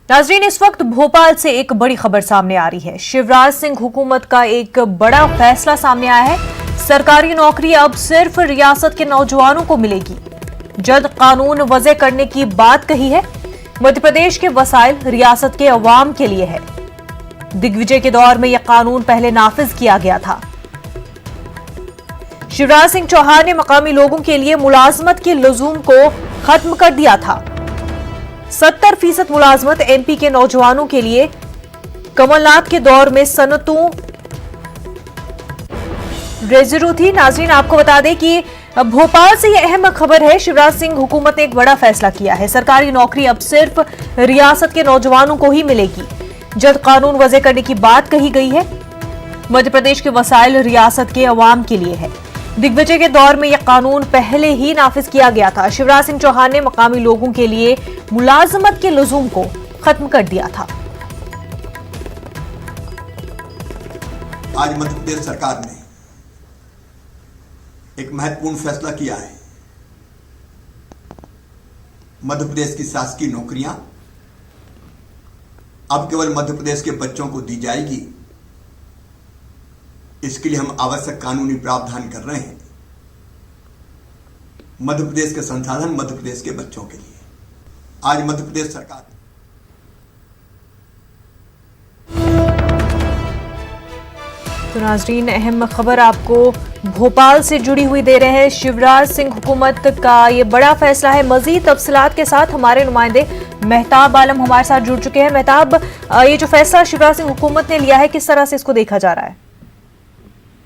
नाजरीन, इस वक्त भोपाल से एक बड़ी खबर सामने आ रही है। शिवराज सिंह हुकूमत का एक बड़ा फैसला सामने आया है। सरकारी नौकरी अब सिर्फ रियासत के नौजवानों को मिलेगी। जल्द कानून वज़े करने की बात कही है। मध्य प्रदेश के वसाइल रियासत के अवाम के लिए है। दिग्विजय के दौर में यह कानून पहले नाफिज किया गया था। शिवराज सिंह चौहान ने मकामी लोगों के लिए मुलाजमत के लजूम को खत्म कर दिया था। 70% मुलाजमत एमपी के नौजवानों के लिए कमलनाथ के दौर में सनतों रेजरू थी। नाजरीन, आपको बता दें कि भोपाल से यह अहम खबर है। शिवराज सिंह हुकूमत ने एक बड़ा फैसला किया है। सरकारी नौकरी अब सिर्फ रियासत के नौजवानों को ही मिलेगी। जल्द कानून वज़े करने की बात कही गई है। मध्य प्रदेश के वसाइल रियासत के अवाम के लिए है। दिग्विजय के दौर में यह कानून पहले ही नाफिज किया गया था। शिवराज सिंह चौहान ने मकामी लोगों के लिए मुलाजमत के लजूम को खत्म कर दिया था। आज मध्य प्रदेश सरकार ने एक महत्वपूर्ण फैसला किया है। मध्य प्रदेश की शासकीय नौकरियां अब केवल मध्य प्रदेश के बच्चों को दी जाएगी। इसके लिए हम आवश्यक कानूनी प्रावधान कर रहे हैं। मध्य प्रदेश के संसाधन मध्य प्रदेश के बच्चों के लिए आज मध्य प्रदेश सरकार। तो नाजरीन, अहम खबर आपको भोपाल से जुड़ी हुई दे रहे हैं। शिवराज सिंह हुकूमत का ये बड़ा फैसला है। मजीद तफसीलात के साथ हमारे नुमाइंदे मेहताब आलम हमारे साथ जुड़ चुके हैं। मेहताब, ये जो फैसला शिवराज सिंह हुकूमत ने लिया है, किस तरह से इसको देखा जा रहा है?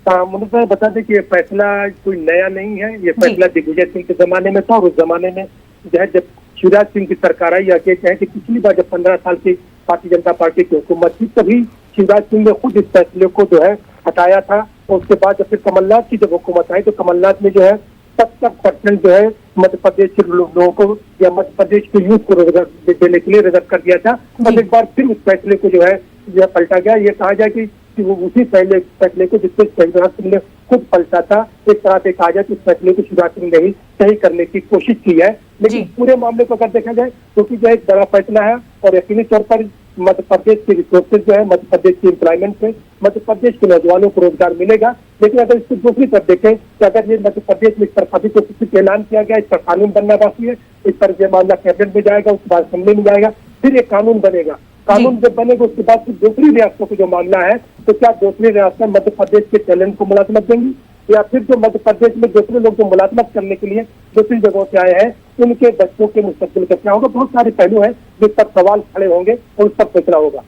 मुझे बता दें कि ये फैसला कोई नया नहीं है। ये फैसला दिग्विजय सिंह के जमाने में था और उस जमाने में जो है जब शिवराज सिंह की सरकार आई, या कहते हैं कि पिछली बार जब 15 साल की भारतीय जनता पार्टी की हुकूमत थी, तभी शिवराज सिंह ने खुद इस फैसले को जो है हटाया था। और उसके बाद जब फिर कमलनाथ की जब हुकूमत आई तो कमलनाथ ने जो है 70% जो है मध्य प्रदेश के लोगों को या मध्य प्रदेश के यूथ को रोजगार देने के लिए रिजर्व कर दिया था। अब एक बार फिर उस फैसले को जो है पलटा गया। ये कहा जाए कि वो उसी पहले फैसले को जिससे शिवराज सिंह ने खुद पलटा था, एक तरह से कहा जाए तो इस फैसले को शिवराज सिंह ने ही सही करने की कोशिश की है। लेकिन पूरे मामले को अगर देखा जाए क्योंकि जो एक बड़ा फैसला है और यकीनी तौर पर मध्य प्रदेश के रिसोर्सेज जो है, मध्य प्रदेश की एम्प्लॉयमेंट से मध्य प्रदेश के नौजवानों को रोजगार मिलेगा। लेकिन अगर इसको दूसरी तरफ देखें तो अगर ये मध्य प्रदेश में इस पर अभी तो कुछ ऐलान किया गया, इस पर कानून बनना बाकी है। इस पर यह मामला कैबिनेट में जाएगा, उसके बाद असेंबली में जाएगा, फिर एक कानून बनेगा। कानून जब बनेगा उसके बाद फिर दूसरी रियासतों को जो मामला है, तो क्या दूसरी रियासतें मध्य प्रदेश के टैलेंट को मुलाजमत देंगी, या फिर जो मध्य प्रदेश में दूसरे लोग जो मुलाजमत करने के लिए दूसरी जगहों से आए हैं, उनके बच्चों के मुस्तकबिल का क्या होगा। बहुत सारे पहलू हैं जिस पर सवाल खड़े होंगे और उस पर फैसला होगा।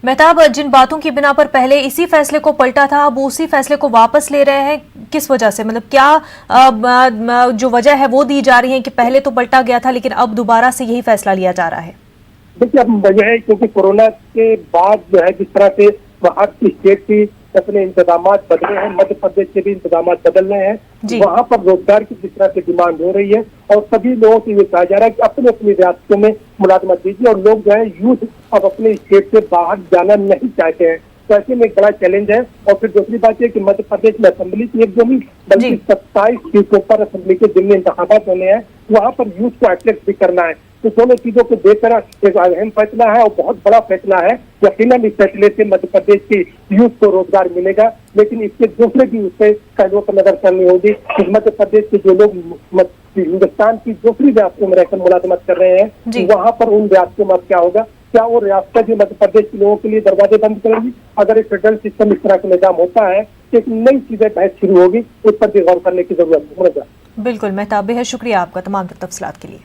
मेहताब, जिन बातों की बिना पर पहले इसी फैसले को पलटा था, अब उसी फैसले को वापस ले रहे हैं, किस वजह से? मतलब क्या जो वजह है वो दी जा रही है कि पहले तो पलटा गया था लेकिन अब दोबारा से यही फैसला लिया जा रहा है? देखिए, अब वजह है क्योंकि कोरोना के बाद जो है जिस तरह से बाहर की स्टेट की अपने इंतजाम बदले हैं, मध्य प्रदेश के भी इंतजाम बदल रहे हैं। वहाँ पर रोजगार की जिस तरह से डिमांड हो रही है और सभी लोगों से ये कहा जा रहा है कि अपने अपनी रियासतों में मुलाजमत दीजिए, और लोग जो है यूथ अब अपने स्टेट से बाहर जाना नहीं चाहते हैं। तो ऐसे में एक बड़ा चैलेंज है। और फिर दूसरी बात यह कि मध्य प्रदेश में असेंबली की एक नहीं बल्कि 27 सीटों पर असेंबली के जिनमें इंतखाबात होने हैं, वहाँ पर यूथ को अट्रैक्ट भी करना है। तो दोनों चीजों को देखकर एक अहम फैसला है और बहुत बड़ा फैसला है। यकीनन इस फैसले से मध्य प्रदेश की यूथ को रोजगार मिलेगा, लेकिन इसके दूसरे भी उससे पहलुओं पर नजर करनी होगी कि मध्य प्रदेश के जो लोग हिंदुस्तान की दूसरी रियासतों में रहकर मुलाजमत कर रहे हैं, वहाँ पर उन रियासतों में क्या होगा। क्या वो रियासतें जो मध्य प्रदेश के लोगों के लिए दरवाजे बंद करेंगी? अगर एक फेडरल सिस्टम इस तरह का निजाम होता है तो एक नई चीजें बहस शुरू होगी, उस पर भी गौर करने की जरूरत है। बिल्कुल मेहताब, बेहद शुक्रिया आपका तमाम तफसीलात के लिए।